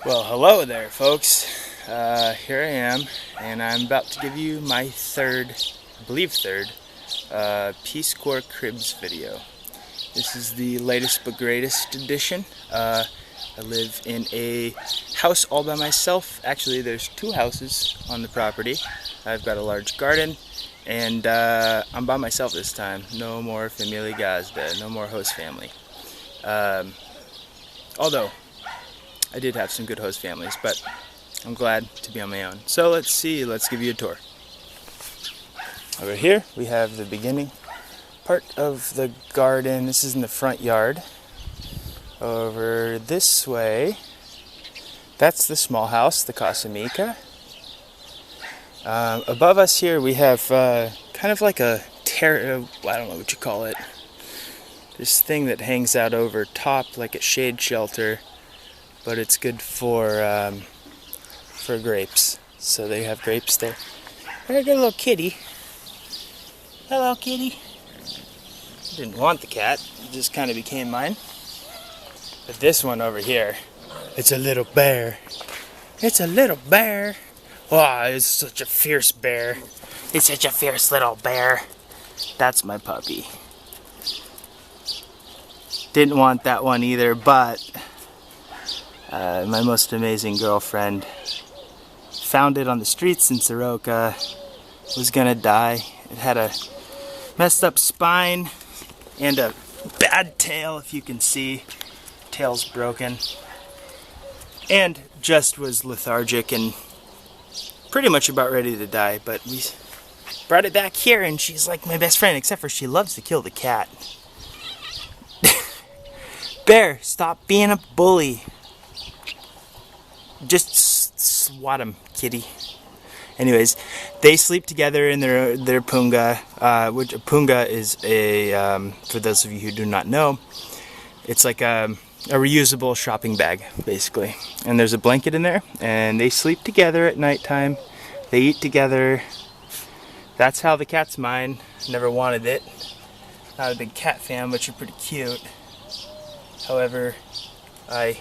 Well, hello there, folks. Here I am, and I'm about to give you my third, I believe third, Peace Corps Cribs video. This is the latest but greatest edition. I live in a house all by myself. Actually, there's two houses on the property. I've got a large garden, and I'm by myself this time. No more Familia Gazda, no more host family. Although, I did have some good host families, but I'm glad to be on my own. So let's give you a tour. Over here we have the beginning part of the garden. This is in the front yard. Over this way, that's the small house, the Casa Mica. Above us here we have kind of like a I don't know what you call it. This thing that hangs out over top like a shade shelter, but it's good for grapes. So they have grapes there. Very good little kitty. Hello, kitty. Didn't want the cat. It just kind of became mine. But this one over here, it's a little bear. It's a little bear. Wow, it's such a fierce bear. It's such a fierce little bear. That's my puppy. Didn't want that one either, but my most amazing girlfriend found it on the streets in Soroka. Was gonna die. It had a messed up spine and a bad tail, if you can see. Tail's broken. And just was lethargic and pretty much about ready to die, but we brought it back here and she's like my best friend, except for she loves to kill the cat. Bear, stop being a bully. Just swat him, kitty. Anyways, they sleep together in their punga, which a punga is a, for those of you who do not know, it's like a reusable shopping bag, basically. And there's a blanket in there, and they sleep together at nighttime. They eat together. That's how the cat's mine. Never wanted it. Not a big cat fan, but you're pretty cute. However, I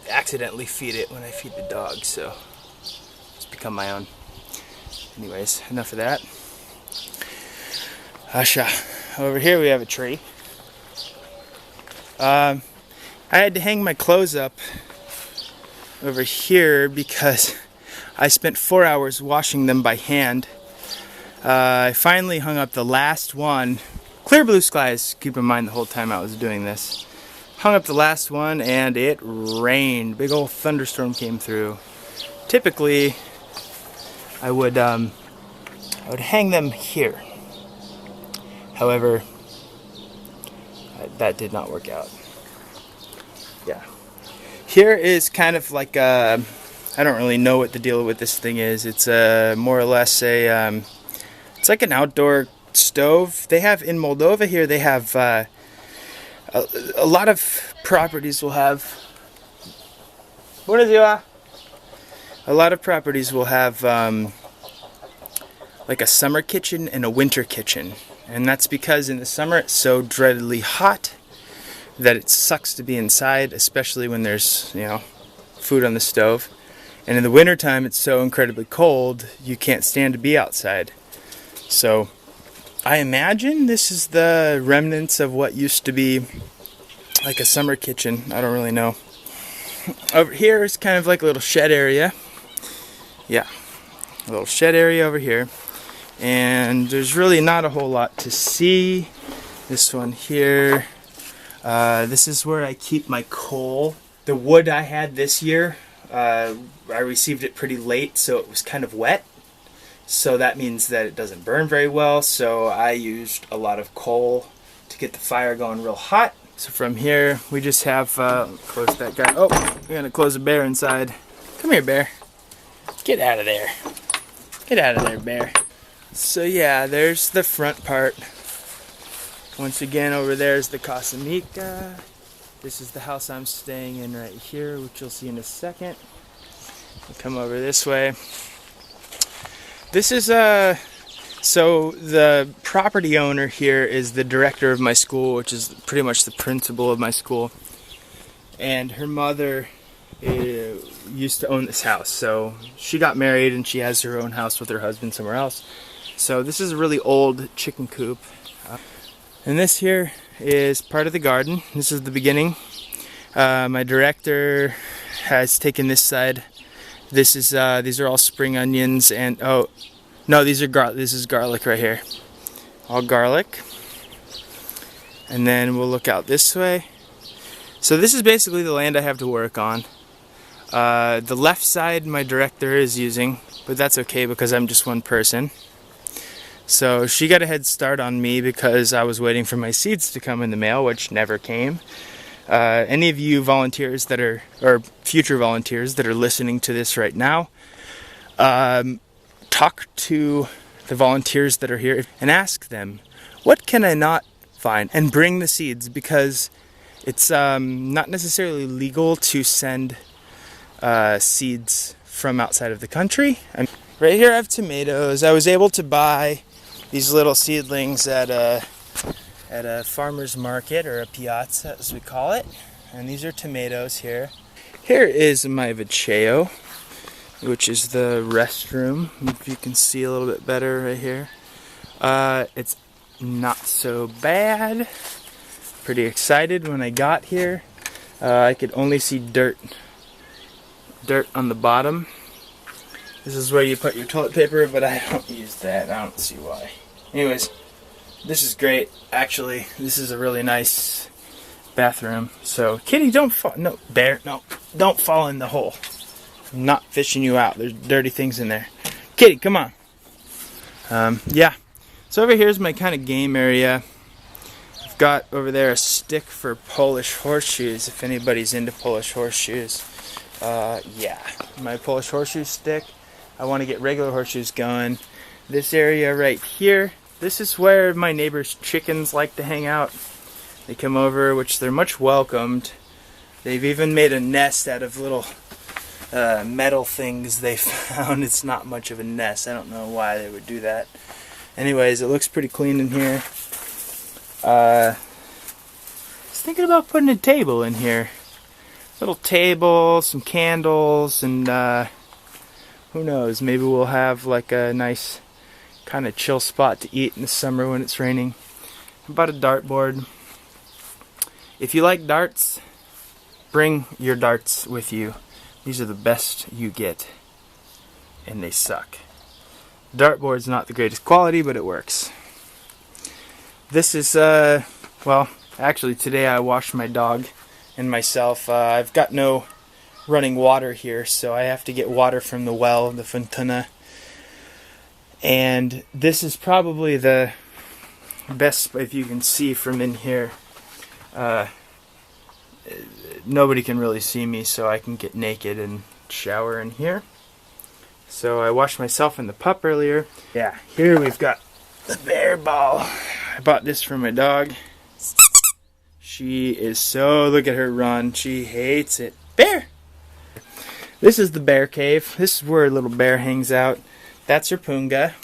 accidentally feed it when I feed the dog, so it's become my own. Anyways, enough of that. Asha. Over here we have a tree. I had to hang my clothes up over here because I spent 4 hours washing them by hand. I finally hung up the last one. Clear blue skies, keep in mind the whole time I was doing this. Hung up the last one and it rained. Big old thunderstorm came through. Typically, I would hang them here. However, that did not work out. Yeah. Here is kind of like I don't really know what the deal with this thing is. It's more or less it's like an outdoor stove. They have in Moldova here. They have a lot of properties will have. A lot of properties will have like a summer kitchen and a winter kitchen, and that's because in the summer it's so dreadedly hot that it sucks to be inside, especially when there's food on the stove. And in the wintertime it's so incredibly cold you can't stand to be outside. So I imagine this is the remnants of what used to be like a summer kitchen. I don't really know. Over here is kind of like a little shed area. Yeah, a little shed area over here. And there's really not a whole lot to see. This one here. This is where I keep my coal. The wood I had this year, I received it pretty late, so it was kind of wet. So that means that it doesn't burn very well, so I used a lot of coal to get the fire going real hot. So from here, we just have, close that guy. Oh, we're gonna close a bear inside. Come here, bear. Get out of there. Get out of there, bear. So yeah, there's the front part. Once again, over there is the Casa Mica. This is the house I'm staying in right here, which you'll see in a second. We'll come over this way. This is so the property owner here is the director of my school, which is pretty much the principal of my school. and her mother used to own this house. So she got married and she has her own house with her husband somewhere else. So this is a really old chicken coop. And this here is part of the garden. This is the beginning. My director has taken this side. This is these are all spring onions, and oh no, these are this is garlic right here. All garlic. And then we'll look out this way. So this is basically the land I have to work on. The left side my director is using, but that's okay because I'm just one person. So she got a head start on me because I was waiting for my seeds to come in the mail, which never came. Any of you volunteers that are, or future volunteers that are listening to this right now, talk to the volunteers that are here and ask them, what can I not find? And bring the seeds, because it's not necessarily legal to send seeds from outside of the country. Right here I have tomatoes. I was able to buy these little seedlings at a farmer's market, or a piazza as we call it. And these are tomatoes here. Here is my vacheo, which is the restroom. If you can see a little bit better right here. It's not so bad. Pretty excited when I got here. I could only see dirt on the bottom. This is where you put your toilet paper, but I don't use that. I don't see why. Anyways, this is great. Actually, this is a really nice bathroom. So, kitty, don't fall. No, bear, no, don't fall in the hole. I'm not fishing you out. There's dirty things in there. Kitty, come on. Yeah. So over here is my kind of game area. I've got over there a stick for Polish horseshoes, if anybody's into Polish horseshoes. Yeah, my Polish horseshoe stick. I want to get regular horseshoes going. This area right here, this is where my neighbor's chickens like to hang out. They come over, which they're much welcomed. They've even made a nest out of little metal things they found. It's not much of a nest. I don't know why they would do that. Anyways, it looks pretty clean in here. I was thinking about putting a table in here. Little table, some candles, and who knows, maybe we'll have like a nice kind of chill spot to eat in the summer when it's raining. About a dartboard. If you like darts, bring your darts with you. These are the best you get, and they suck. Dartboard's not the greatest quality, but it works. This is, well, actually today I washed my dog and myself. I've got no running water here, so I have to get water from the well, the fontana. And this is probably the best, if you can see from in here. Nobody can really see me, so I can get naked and shower in here. So I washed myself and the pup earlier. Yeah, here we've got the bear ball. I bought this for my dog. She is so, look at her run. She hates it. Bear! This is the bear cave. This is where a little bear hangs out. That's her punga.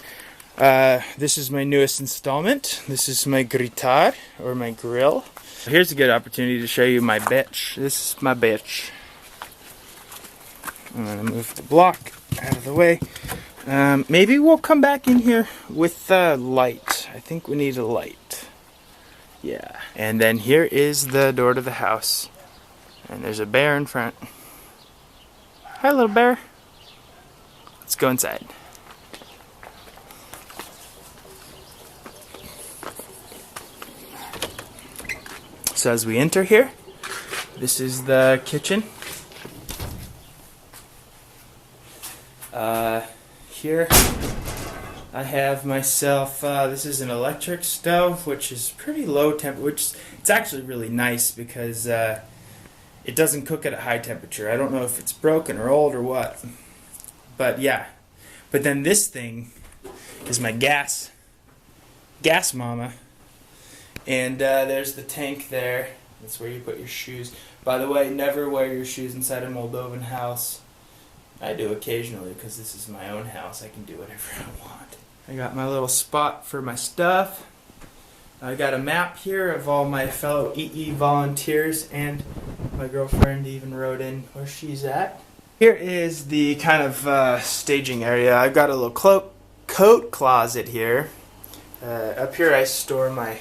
This is my newest installment. This is my gritar, or my grill. Here's a good opportunity to show you my bitch. This is my bitch. I'm going to move the block out of the way. Maybe we'll come back in here with light. I think we need a light. Yeah. And then here is the door to the house. And there's a bear in front. Hi, little bear. Let's go inside. So as we enter here, this is the kitchen. Here I have myself, this is an electric stove, which is pretty low temp, which it's actually really nice because it doesn't cook at a high temperature. I don't know if it's broken or old or what, but yeah. But then this thing is my gas mama, and there's the tank there. That's where you put your shoes. By the way, never wear your shoes inside a Moldovan house. I do occasionally because this is my own house. I can do whatever I want. I got my little spot for my stuff. I got a map here of all my fellow EE volunteers, and my girlfriend even wrote in where she's at. Here is the kind of staging area. I've got a little coat closet here. Up here I store my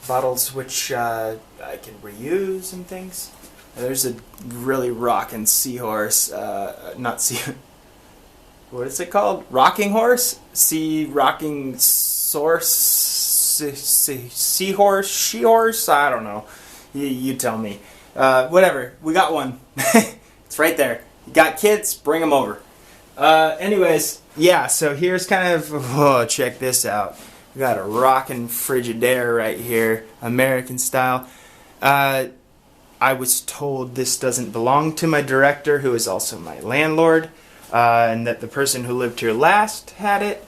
bottles which I can reuse and things. There's a really rocking seahorse, not sea, what is it called? Rocking horse? Rocking source? Seahorse? She-horse? I don't know. You tell me. Whatever. We got one. It's right there. You got kids? Bring them over. Anyways, yeah, so here's kind of, oh, check this out. We got a rockin' Frigidaire right here, American style. I was told this doesn't belong to my director, who is also my landlord, and that the person who lived here last had it.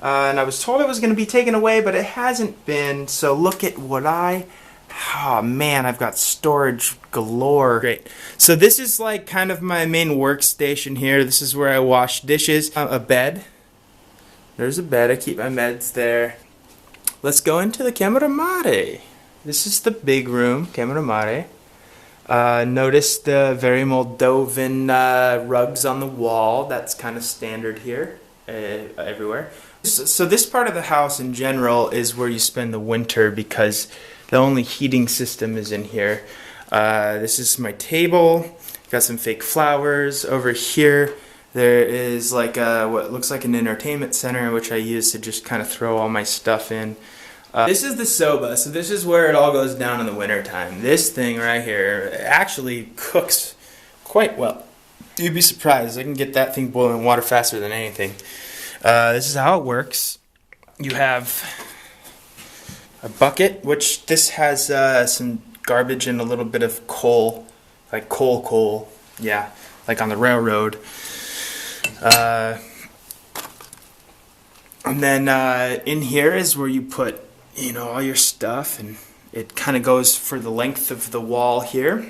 And I was told it was going to be taken away, but it hasn't been, so look at what oh man, I've got storage galore. Great. So this is like kind of my main workstation here. This is where I wash dishes. A bed. There's a bed. I keep my meds there. Let's go into the camera mare. This is the big room, camera mare. Notice the very Moldovan rugs on the wall. That's kind of standard here, everywhere. So this part of the house in general is where you spend the winter because the only heating system is in here. This is my table. Got some fake flowers. Over here there is like what looks like an entertainment center, which I use to just kind of throw all my stuff in. This is the soba, so this is where it all goes down in the winter time. This thing right here actually cooks quite well. You'd be surprised. I can get that thing boiling water faster than anything. This is how it works. You have a bucket, which this has some garbage and a little bit of coal, like coal, yeah, like on the railroad. And then in here is where you put, you know, all your stuff, and it kind of goes for the length of the wall here.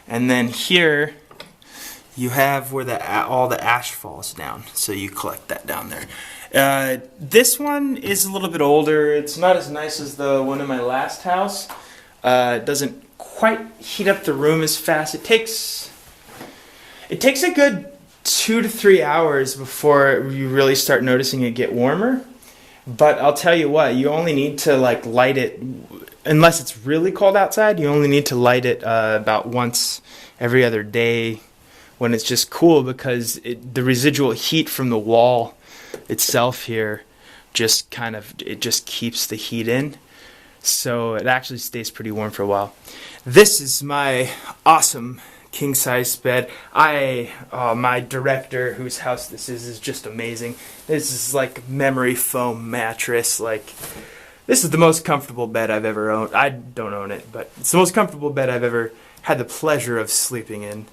And then here you have where all the ash falls down, so you collect that down there. This one is a little bit older. It's not as nice as the one in my last house. It doesn't quite heat up the room as fast. It takes a good 2 to 3 hours before you really start noticing it get warmer. But I'll tell you what, you only need to like light it, unless it's really cold outside, you only need to light it about once every other day when it's just cool, because the residual heat from the wall itself here just keeps the heat in. So it actually stays pretty warm for a while. This is my awesome king size bed. My director, whose house this is just amazing. This is like memory foam mattress. Like, this is the most comfortable bed I've ever owned. I don't own it, but it's the most comfortable bed I've ever had the pleasure of sleeping in,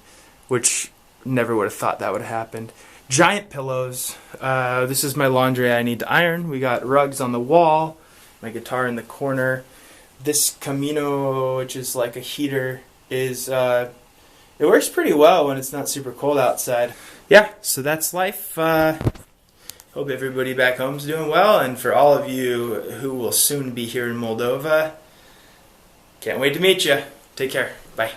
which never would have thought that would have happened. Giant pillows. This is my laundry I need to iron. We got rugs on the wall. My guitar in the corner. This Camino, which is like a heater, is it works pretty well when it's not super cold outside. Yeah, so that's life. Hope everybody back home's doing well, and for all of you who will soon be here in Moldova, can't wait to meet you. Take care. Bye.